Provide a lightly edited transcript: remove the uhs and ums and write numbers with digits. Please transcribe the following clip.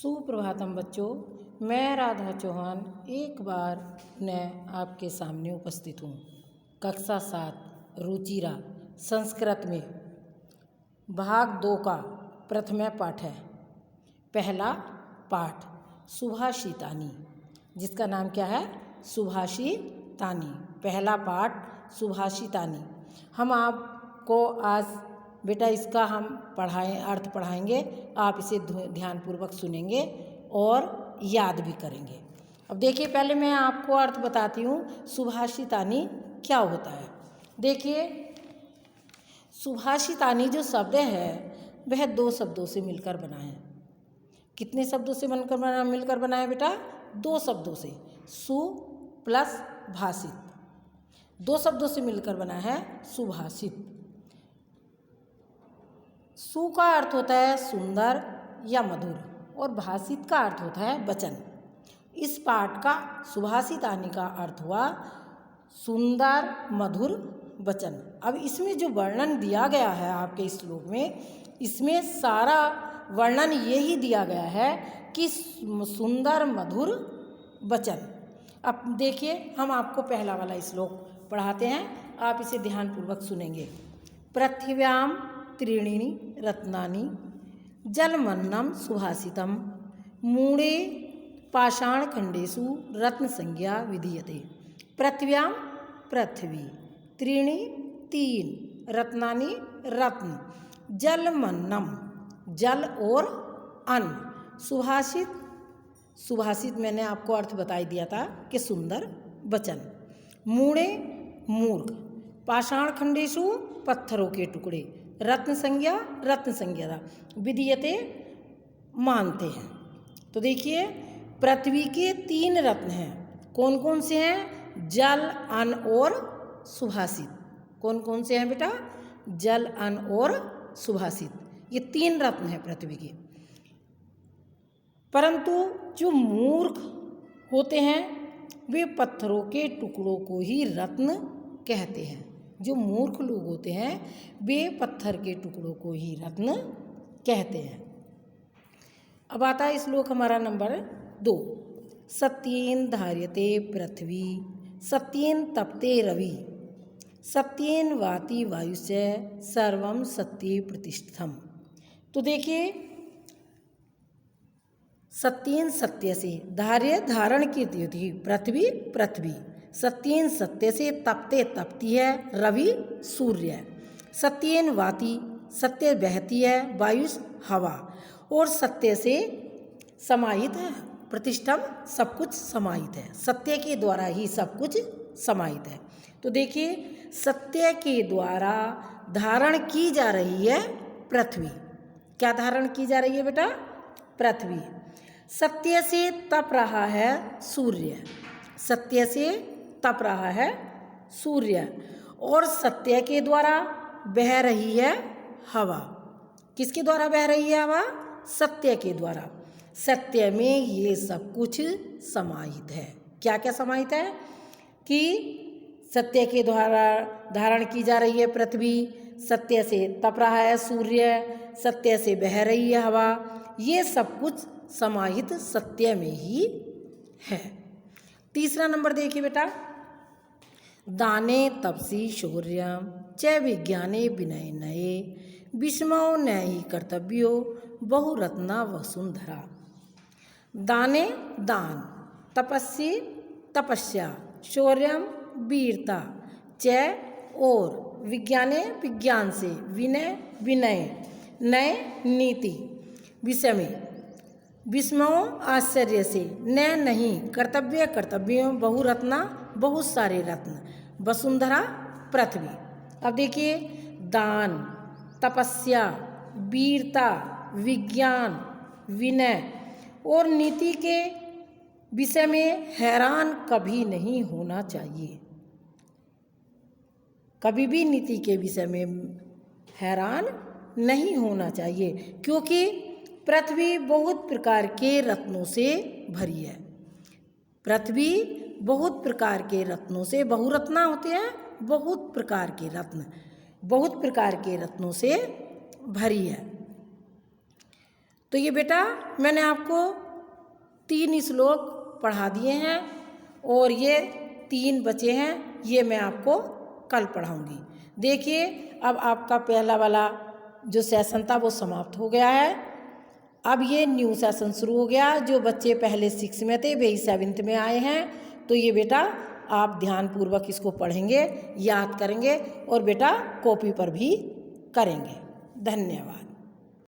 सुप्रभातम बच्चों, मैं राधा चौहान एक बार मैं आपके सामने उपस्थित हूँ। कक्षा 7 रुचिरा संस्कृत में भाग 2 का प्रथम पाठ है। पहला पाठ सुभाषितानी, जिसका नाम क्या है? सुभाषितानी। पहला पाठ सुभाषितानी। हम आपको आज बेटा इसका हम अर्थ पढ़ाएंगे। आप इसे ध्यानपूर्वक सुनेंगे और याद भी करेंगे। अब देखिए, पहले मैं आपको अर्थ बताती हूँ सुभाषितानी क्या होता है। देखिए, सुभाषितानी जो शब्द है वह 2 शब्दों से मिलकर बना है। कितने शब्दों से मिलकर बना है बेटा? 2 शब्दों से। सु प्लस भाषित, 2 शब्दों से मिलकर बना है सुभाषित। सु का अर्थ होता है सुंदर या मधुर और भाषित का अर्थ होता है वचन। इस पाठ का सुभाषितानी का अर्थ हुआ सुंदर मधुर वचन। अब इसमें जो वर्णन दिया गया है आपके श्लोक में, इसमें सारा वर्णन यही दिया गया है कि सुंदर मधुर वचन। अब देखिए, हम आपको पहला वाला श्लोक पढ़ाते हैं, आप इसे ध्यानपूर्वक सुनेंगे। पृथिव्याम त्रीणि रत्नानि जलमन्नं सुभाषितं मूढ़े पाषाणखण्डेषु रत्नसंज्ञा विधीयते। पृथिव्यां पृथ्वी, त्रीणि 3, रत्नानि रत्न, जलमन्नं जल और अन्न, सुभाषित मैंने आपको अर्थ बता ही दिया था कि सुंदर वचन, मूढ़े मूर्ख, पाषाणखण्डेषु पत्थरों के टुकड़े, रत्न संज्ञा था, विधीयते मानते हैं। तो देखिए, पृथ्वी के 3 रत्न हैं। कौन कौन से हैं? जल, अन्न और सुभाषित। कौन कौन से हैं बेटा? जल, अन्न और सुभाषित। ये 3 रत्न हैं पृथ्वी के। परंतु जो मूर्ख होते हैं वे पत्थरों के टुकड़ों को ही रत्न कहते हैं। जो मूर्ख लोग होते हैं वे पत्थर के टुकड़ों को ही रत्न कहते हैं। अब आता है श्लोक हमारा नंबर 2। सत्येन धार्यते पृथ्वी, सत्येन तपते रवि, सत्येन वाति वायुश्च, सर्वं सत्ये प्रतिष्ठितम्। तो देखिए, सत्येन सत्य से, धार्य धारण की थी, पृथ्वी, सत्येन सत्य से, तपते तपती है, रवि सूर्य, सत्येन वाति सत्य बहती है, वायु हवा, और सत्य से समाहित है, प्रतिष्ठम सब कुछ समाहित है। सत्य के द्वारा ही सब कुछ समाहित है। तो देखिए, सत्य के द्वारा धारण की जा रही है पृथ्वी। क्या धारण की जा रही है बेटा? पृथ्वी। सत्य से तप रहा है सूर्य, सत्य से तप रहा है सूर्य, और सत्य के द्वारा बह रही है हवा। किसके द्वारा बह रही है हवा? सत्य के द्वारा। सत्य में ये सब कुछ समाहित है। क्या क्या समाहित है? कि सत्य के द्वारा धारण की जा रही है पृथ्वी, सत्य से तप रहा है सूर्य, सत्य से बह रही है हवा। ये सब कुछ समाहित सत्य में ही है। तीसरा नंबर देखिए बेटा। दाने तपसी शौर्यम च विज्ञाने विनय नये, विस्मो न्यायी कर्तव्यो बहुरत्ना वसुंधरा। दाने दान, तपस्वी तपस्या, शौर्यम वीरता, च और विज्ञाने विज्ञान से, विनय नय नीति, विषय विस्मो आश्चर्य से, न नहीं, कर्तव्यों, बहुरत्ना बहुत सारे रत्न, वसुंधरा पृथ्वी। अब देखिए, दान, तपस्या, वीरता, विज्ञान, विनय और नीति के विषय में हैरान कभी नहीं होना चाहिए। कभी भी नीति के विषय में हैरान नहीं होना चाहिए, क्योंकि पृथ्वी बहुत प्रकार के रत्नों से भरी है। पृथ्वी बहुत प्रकार के रत्नों से, बहुरत्ना होते हैं, बहुत प्रकार के रत्न, बहुत प्रकार के रत्नों से भरी है। तो ये बेटा मैंने आपको 3 श्लोक पढ़ा दिए हैं और ये 3 बचे हैं, ये मैं आपको कल पढ़ाऊँगी। देखिए अब आपका पहला वाला जो सेशन था वो समाप्त हो गया है। अब ये न्यू सेशन शुरू हो गया। जो बच्चे पहले 6 में थे वही 7th में आए हैं। तो ये बेटा आप ध्यानपूर्वक इसको पढ़ेंगे, याद करेंगे और बेटा कॉपी पर भी करेंगे। धन्यवाद।